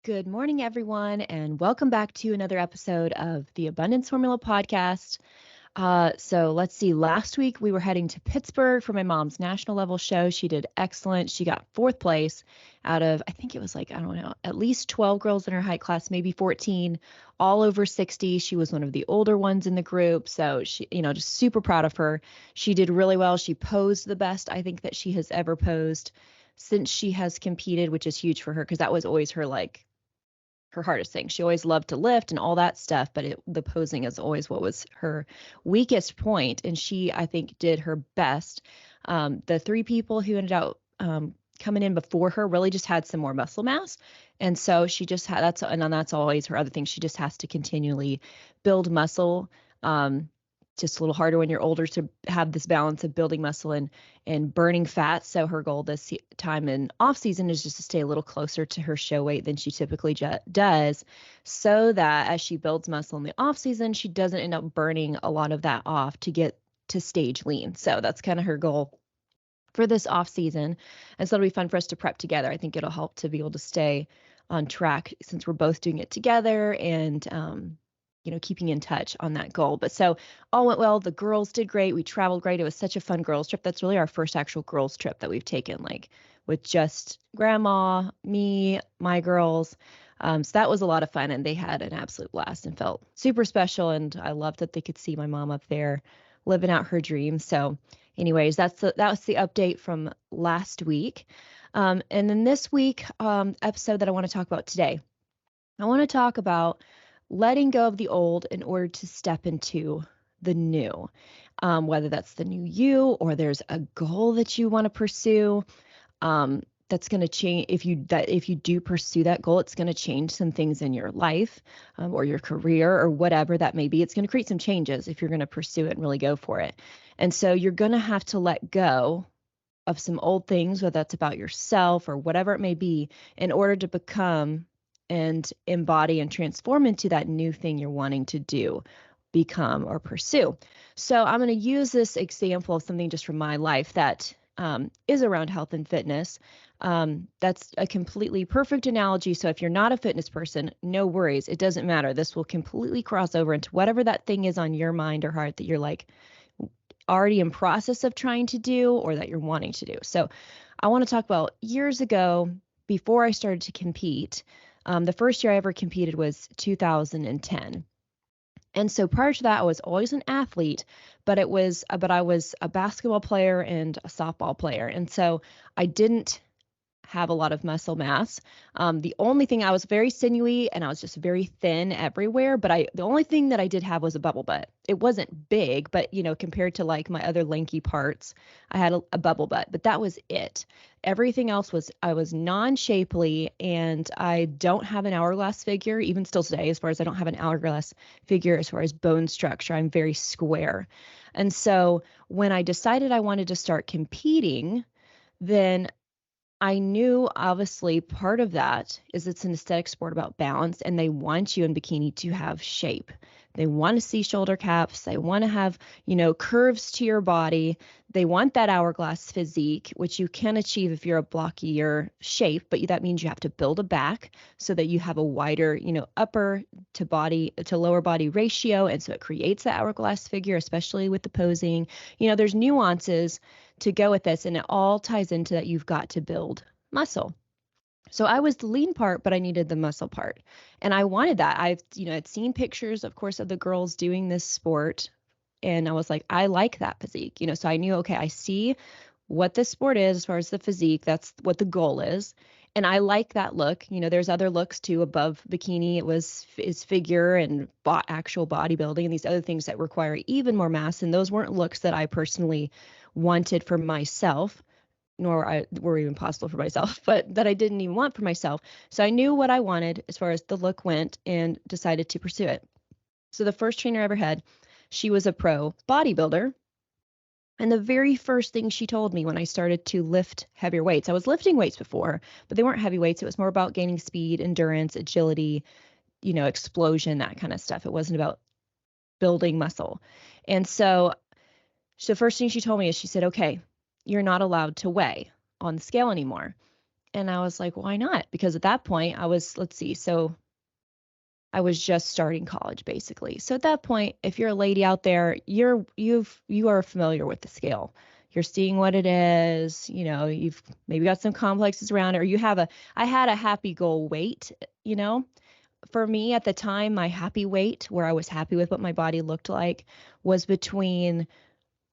Good morning, everyone, and welcome back to another episode of the Abundance Formula podcast. So let's see. Last week we were heading to Pittsburgh for my mom's national level show. She did excellent. She got fourth place out of, I think it was like, I don't know, at least 12 girls in her height class, maybe 14, all over 60. She was one of the older ones in the group. So she, just super proud of her. She did really well. She posed the best I think that she has ever posed since she has competed, which is huge for her because that was always her hardest thing. She always loved to lift and all that stuff, but the posing is always what was her weakest point. And she, I think, did her best. The three people who ended up coming in before her really just had some more muscle mass. And so she just had, that's always her other thing. She just has to continually build muscle. Just a little harder when you're older to have this balance of building muscle and burning fat. So her goal this time in off season is just to stay a little closer to her show weight than she typically does, so that as she builds muscle in the off season, she doesn't end up burning a lot of that off to get to stage lean. So that's kind of her goal for this off season. And so it'll be fun for us to prep together. I think it'll help to be able to stay on track since we're both doing it together and, keeping in touch on that goal. But so all went well. The girls did great. We traveled great. It was such a fun girls trip. That's really our first actual girls trip that we've taken, like with just grandma, me, my girls. So that was a lot of fun, and they had an absolute blast and felt super special. And I loved that they could see my mom up there living out her dreams. So anyways, that was the update from last week. And then this week episode that I want to talk about today, I want to talk about letting go of the old in order to step into the new, whether that's the new you or there's a goal that you want to pursue. That's going to change if you do pursue that goal, it's going to change some things in your life or your career or whatever that may be. It's going to create some changes if you're going to pursue it and really go for it. And so you're going to have to let go of some old things, whether that's about yourself or whatever it may be, in order to become and embody and transform into that new thing you're wanting to do, become, or pursue. So I'm going to use this example of something just from my life that is around health and fitness. That's a completely perfect analogy. So if you're not a fitness person, no worries. It doesn't matter. This will completely cross over into whatever that thing is on your mind or heart that you're like already in process of trying to do or that you're wanting to do. So I want to talk about years ago, before I started to compete. The first year I ever competed was 2010. And so prior to that, I was always an athlete, but I was a basketball player and a softball player. And so I didn't have a lot of muscle mass. The only thing, I was very sinewy and I was just very thin everywhere, but the only thing that I did have was a bubble butt. It wasn't big, but compared to like my other lanky parts, I had a bubble butt, but that was it. Everything else I was non-shapely, and I don't have an hourglass figure, even still today, as far as I don't have an hourglass figure as far as bone structure. I'm very square. And so when I decided I wanted to start competing, then I knew obviously part of that is it's an aesthetic sport about balance, and they want you in bikini to have shape. They want to see shoulder caps. They want to have, curves to your body. They want that hourglass physique, which you can achieve if you're a blockier shape, but that means you have to build a back so that you have a wider, upper to lower body ratio. And so it creates that hourglass figure, especially with the posing. There's nuances to go with this, and it all ties into that you've got to build muscle. So I was the lean part, but I needed the muscle part. And I wanted that. I'd seen pictures, of course, of the girls doing this sport. And I was like, I like that physique, so I knew, okay, I see what this sport is as far as the physique. That's what the goal is. And I like that look. There's other looks too above bikini. Is figure and actual bodybuilding and these other things that require even more mass. And those weren't looks that I personally wanted for myself, nor were even possible for myself, but that I didn't even want for myself. So I knew what I wanted as far as the look went and decided to pursue it. So the first trainer I ever had, she was a pro bodybuilder. And the very first thing she told me when I started to lift heavier weights, I was lifting weights before, but they weren't heavy weights. It was more about gaining speed, endurance, agility, explosion, that kind of stuff. It wasn't about building muscle. And so the first thing she told me is she said, okay, you're not allowed to weigh on the scale anymore. And I was like, why not? Because at that point I was, let's see, so I was just starting college basically. So at that point, if you're a lady out there, you are familiar with the scale. You're seeing what it is, you've maybe got some complexes around it, or I had a happy goal weight, For me at the time, my happy weight, where I was happy with what my body looked like, was between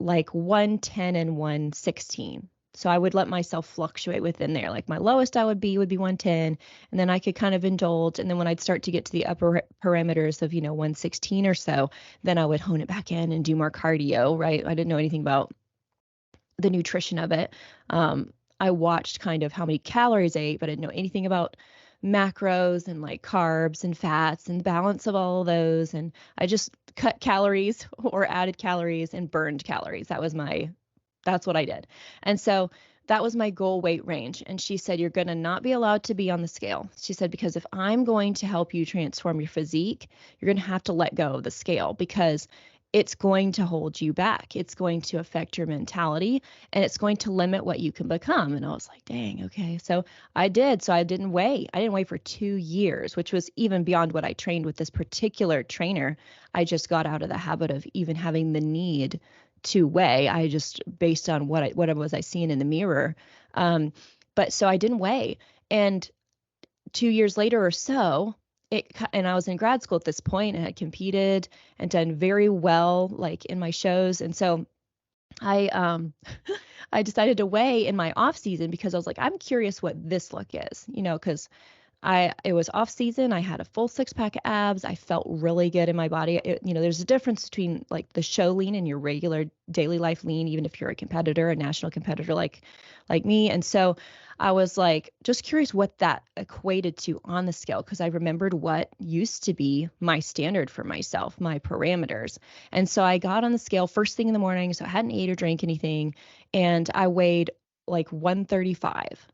like 110 and 116. So I would let myself fluctuate within there. Like my lowest I would be 110, and then I could kind of indulge. And then when I'd start to get to the upper parameters of, 116 or so, then I would hone it back in and do more cardio, right? I didn't know anything about the nutrition of it. I watched kind of how many calories I ate, but I didn't know anything about macros and like carbs and fats and the balance of all of those. And I just cut calories or added calories and burned calories. That's what I did. And so that was my goal weight range. And she said, you're going to not be allowed to be on the scale. She said, because if I'm going to help you transform your physique, you're going to have to let go of the scale because it's going to hold you back. It's going to affect your mentality and it's going to limit what you can become. And I was like, dang, okay. So I did. So I didn't weigh. I didn't weigh for 2 years, which was even beyond what I trained with this particular trainer. I just got out of the habit of even having the need to weigh. I just based on what was I seeing in the mirror. But so I didn't weigh. And 2 years later or so, and I was in grad school at this point and had competed and done very well, like in my shows. And so I I decided to weigh in my off season because I was like, I'm curious what this look is, because it was off season. I had a full 6-pack of abs. I felt really good in my body. There's a difference between like the show lean and your regular daily life lean, even if you're a competitor, a national competitor like me. And so I was like, just curious what that equated to on the scale, because I remembered what used to be my standard for myself, my parameters. And so I got on the scale first thing in the morning. So I hadn't ate or drank anything. And I weighed like 135.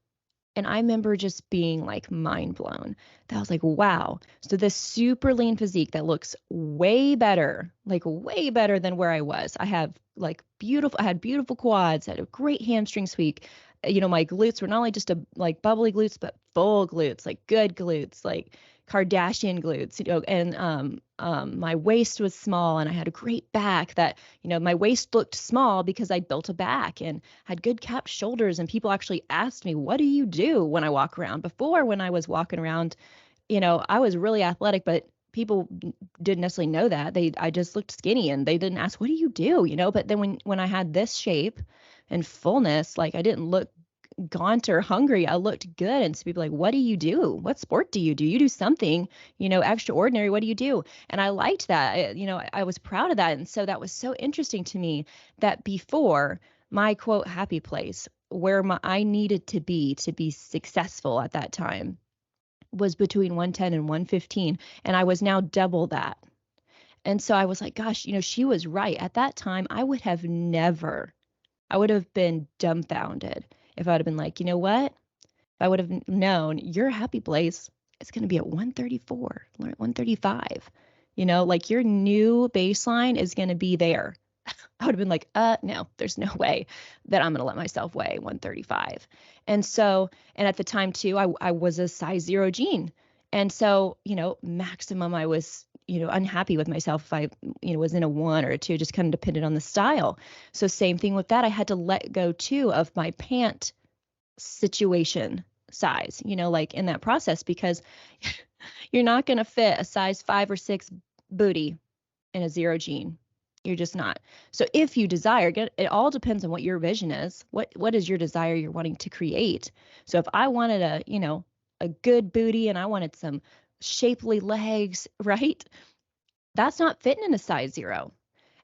And I remember just being like mind blown. That I was like, wow. So this super lean physique that looks way better, like way better than where I was. I had beautiful quads, I had a great hamstring sweep. My glutes were not only just like bubbly glutes, but full glutes, like good glutes, like Kardashian glutes, and my waist was small and I had a great back that, my waist looked small because I built a back and had good capped shoulders. And people actually asked me, what do you do when I walk around? Before, when I was walking around, I was really athletic, but people didn't necessarily know that. I just looked skinny and they didn't ask, what do you do? But then when I had this shape and fullness, like I didn't look gaunt or hungry. I looked good. And so people like, what do you do? What sport do you do? You do something, extraordinary. What do you do? And I liked that. I was proud of that. And so that was so interesting to me that before my quote happy place, where I needed to be successful at that time, was between 110 and 115. And I was now double that. And so I was like, gosh, she was right. At that time, I would have been dumbfounded if I would have been like, you know what? If I would have known your happy place is going to be at 134, 135, like your new baseline is going to be there. I would have been like, no, there's no way that I'm going to let myself weigh 135. And so, and at the time too, I was a size 0 jean. And so, maximum I was, unhappy with myself if I, was in a 1 or a 2, just kind of depended on the style. So same thing with that. I had to let go too of my pant situation size, like in that process, because you're not going to fit a size 5 or 6 booty in a 0 jean. You're just not. So if you desire, it all depends on what your vision is. What is your desire you're wanting to create? So if I wanted a good booty and I wanted some shapely legs, right? That's not fitting in a size 0.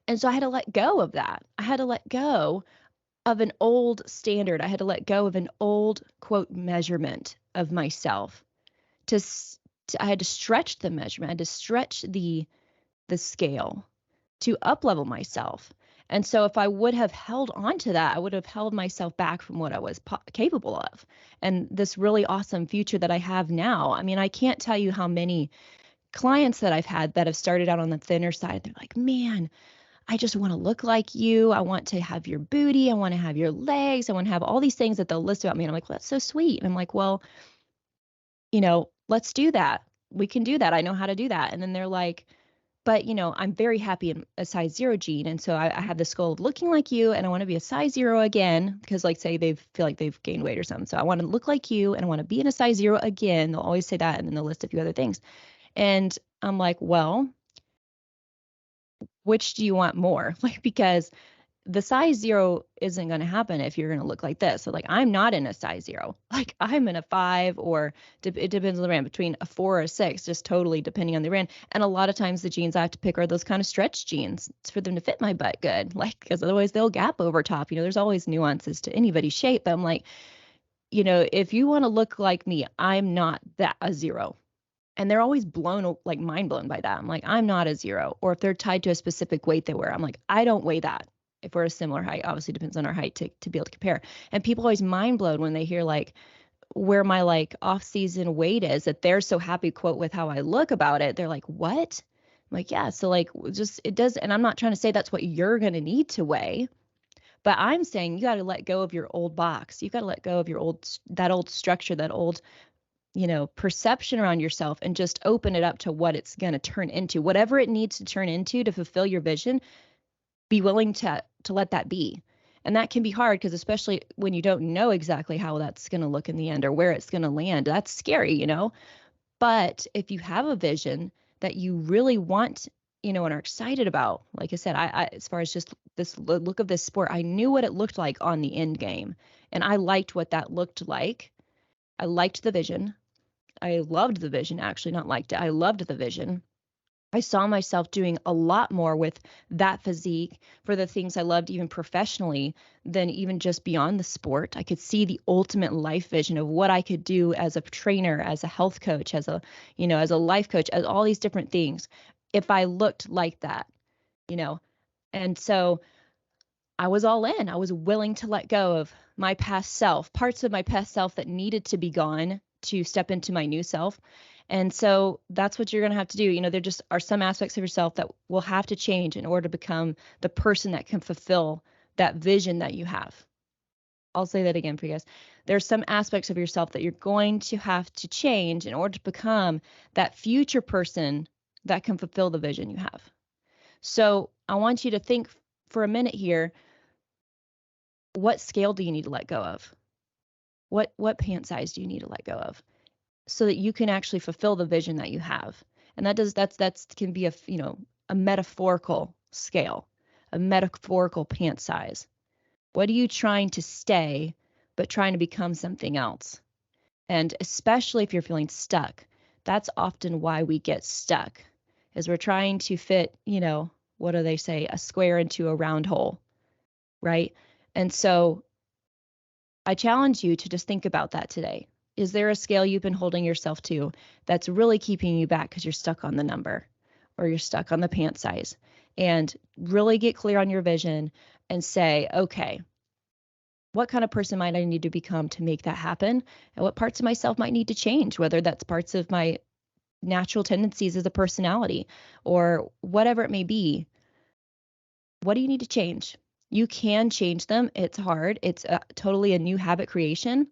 And so I had to let go of that. I had to let go of an old standard. I had to let go of an old quote measurement of myself. I had to stretch the measurement. I had to stretch the scale to up level myself. And so if I would have held on to that, I would have held myself back from what I was capable of. And this really awesome future that I have now. I mean, I can't tell you how many clients that I've had that have started out on the thinner side. They're like, man, I just want to look like you. I want to have your booty. I want to have your legs. I want to have all these things that they'll list about me. And I'm like, well, that's so sweet. And I'm like, well, let's do that. We can do that. I know how to do that. And then they're like, but I'm very happy in a size 0 jean. And so I have this goal of looking like you, and I want to be a size 0 again, because like say they feel like they've gained weight or something. So I want to look like you and I want to be in a size 0 again. They'll always say that, and then they'll list a few other things. And I'm like, well, which do you want more? Like, because the size 0 isn't going to happen if you're going to look like this. So like, I'm not in a size 0. Like I'm in a 5, or it depends on the brand, between a 4 or a 6, just totally depending on the brand. And a lot of times the jeans I have to pick are those kind of stretch jeans. It's for them to fit my butt good, like, because otherwise they'll gap over top. There's always nuances to anybody's shape. But I'm like, if you want to look like me, I'm not that a 0. And they're always like mind blown by that. I'm like, I'm not a 0. Or if they're tied to a specific weight they wear, I'm like, I don't weigh that. If we're a similar height, obviously depends on our height to be able to compare. And people always mind blown when they hear like where my like off season weight is, that they're so happy, quote, with how I look about it. They're like, what? I'm like, yeah. So like, just, it does. And I'm not trying to say that's what you're going to need to weigh, but I'm saying you got to let go of your old box. You got to let go of that old structure, that old, perception around yourself, and just open it up to what it's going to turn into, whatever it needs to turn into to fulfill your vision. Be willing to let that be. And that can be hard, because especially when you don't know exactly how that's going to look in the end or where it's going to land, that's scary, But if you have a vision that you really want, and are excited about, like I said, I as far as just this look of this sport, I knew what it looked like on the end game, and I liked what that looked like. I liked the vision. I loved the vision, actually, not liked it. I loved the vision. I saw myself doing a lot more with that physique for the things I loved, even professionally, than even just beyond the sport. I could see the ultimate life vision of what I could do as a trainer, as a health coach, as a life coach, as all these different things, if I looked like that, you know. And so I was all in. I was willing to let go of my past self, parts of my past self that needed to be gone to step into my new self. And so that's what you're going to have to do. There just are some aspects of yourself that will have to change in order to become the person that can fulfill that vision that you have. I'll say that again for you guys. There are some aspects of yourself that you're going to have to change in order to become that future person that can fulfill the vision you have. So I want you to think for a minute here. What scale do you need to let go of? What pant size do you need to let go of, so that you can actually fulfill the vision that you have? And that's can be a metaphorical scale, a metaphorical pant size. What are you trying to stay, but trying to become something else? And especially if you're feeling stuck, that's often why we get stuck, is we're trying to fit, what do they say, a square into a round hole, right? And so I challenge you to just think about that today. Is there a scale you've been holding yourself to that's really keeping you back because you're stuck on the number, or you're stuck on the pant size? And really get clear on your vision and say, okay, what kind of person might I need to become to make that happen? And what parts of myself might need to change, whether that's parts of my natural tendencies as a personality or whatever it may be. What do you need to change? You can change them. It's hard. It's totally a new habit creation,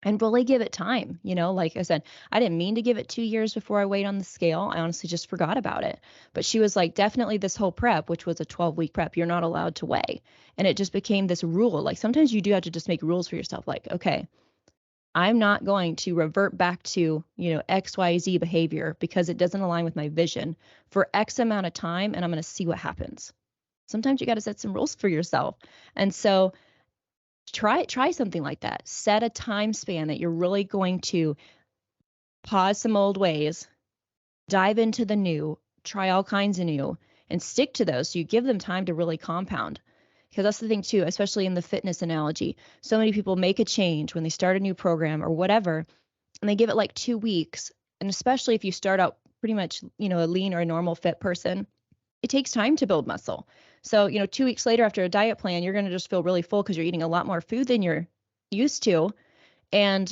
and really give it time. Like I said, I didn't mean to give it 2 years before I weighed on the scale. I honestly just forgot about it. But she was like, definitely this whole prep, which was a 12-week prep, you're not allowed to weigh. And it just became this rule. Like sometimes you do have to just make rules for yourself. Like, okay, I'm not going to revert back to, XYZ behavior because it doesn't align with my vision for X amount of time, and I'm going to see what happens. Sometimes you got to set some rules for yourself. And so try something like that. Set a time span that you're really going to pause some old ways, dive into the new, try all kinds of new, and stick to those. So you give them time to really compound. Because that's the thing too, especially in the fitness analogy. So many people make a change when they start a new program or whatever, and they give it like 2 weeks. And especially if you start out pretty much, a lean or a normal fit person, it takes time to build muscle. So, 2 weeks later after a diet plan, you're going to just feel really full because you're eating a lot more food than you're used to, and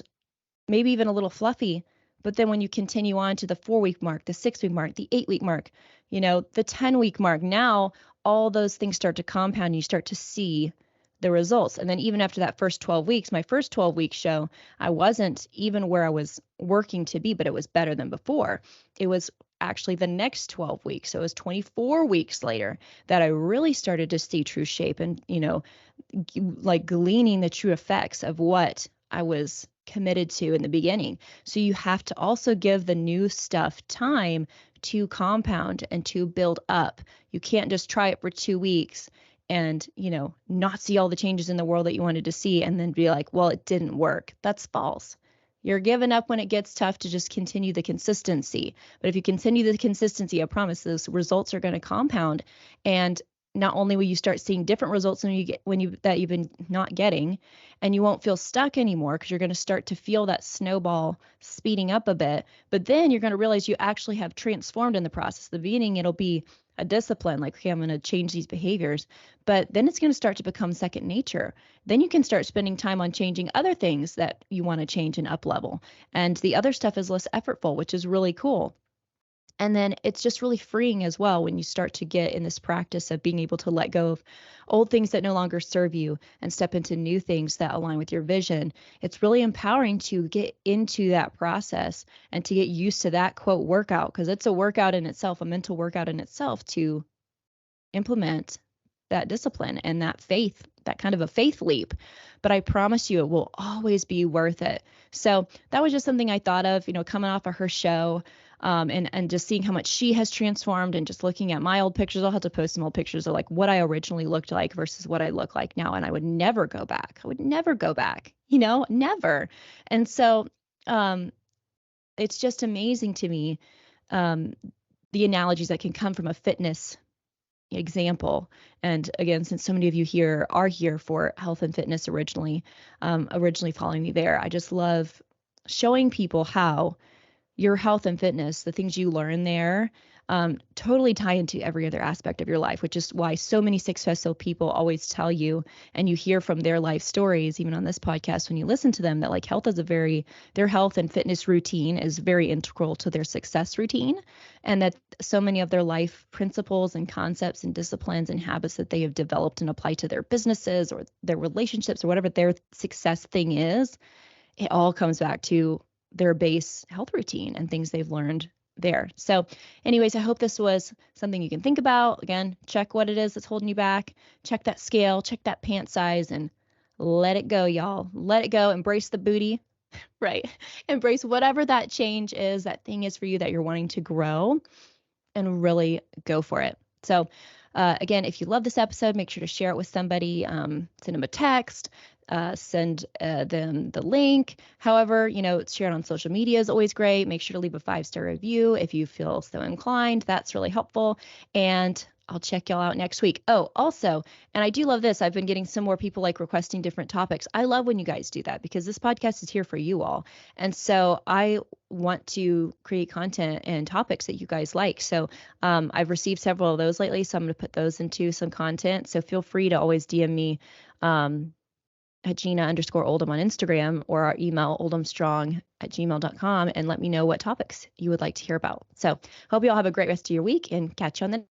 maybe even a little fluffy. But then when you continue on to the 4-week mark, the 6-week mark, the 8-week mark, the 10-week mark, now all those things start to compound and you start to see the results. And then even after that first 12 weeks, my first 12-week show, I wasn't even where I was working to be, but it was better than before. It was actually the next 12 weeks. So it was 24 weeks later that I really started to see true shape and, like gleaning the true effects of what I was committed to in the beginning. So you have to also give the new stuff time to compound and to build up. You can't just try it for 2 weeks and, not see all the changes in the world that you wanted to see and then be like, well, it didn't work. That's false. You're giving up when it gets tough to just continue the consistency. But if you continue the consistency, I promise those results are going to compound. And not only will you start seeing different results than that you've been not getting, and you won't feel stuck anymore because you're going to start to feel that snowball speeding up a bit. But then you're going to realize you actually have transformed in the process. The beginning, it'll be a discipline, like, okay, I'm going to change these behaviors, but then it's going to start to become second nature. Then you can start spending time on changing other things that you want to change and up level. And the other stuff is less effortful, which is really cool. And then it's just really freeing as well when you start to get in this practice of being able to let go of old things that no longer serve you and step into new things that align with your vision. It's really empowering to get into that process and to get used to that quote workout, because it's a workout in itself, a mental workout in itself to implement that discipline and that faith, that kind of a faith leap. But I promise you, it will always be worth it. So that was just something I thought of, coming off of her show. And just seeing how much she has transformed and just looking at my old pictures. I'll have to post some old pictures of like what I originally looked like versus what I look like now. And I would never go back. Never. And so it's just amazing to me, the analogies that can come from a fitness example. And again, since so many of you here are here for health and fitness originally following me there, I just love showing people how your health and fitness, the things you learn there, totally tie into every other aspect of your life, which is why so many successful people always tell you, and you hear from their life stories, even on this podcast, when you listen to them, that like their health and fitness routine is very integral to their success routine. And that so many of their life principles and concepts and disciplines and habits that they have developed and applied to their businesses or their relationships or whatever their success thing is, it all comes back to their base health routine and things they've learned there. So anyways, I hope this was something you can think about. Again, check what it is that's holding you back. Check that scale, check that pant size, and let it go, y'all. Let it go. Embrace the booty, right? Embrace whatever that change is, that thing is for you that you're wanting to grow, and really go for it. So again, if you love this episode, make sure to share it with somebody, send them a text, send them the link. However, share it on social media is always great. Make sure to leave a 5-star review if you feel so inclined. That's really helpful. And I'll check y'all out next week. Oh, also, and I do love this. I've been getting some more people like requesting different topics. I love when you guys do that because this podcast is here for you all. And so I want to create content and topics that you guys like. So I've received several of those lately. So I'm going to put those into some content. So feel free to always DM me at Jeana_Oldham on Instagram or our email oldhamstrong@gmail.com and let me know what topics you would like to hear about. So hope you all have a great rest of your week and catch you on the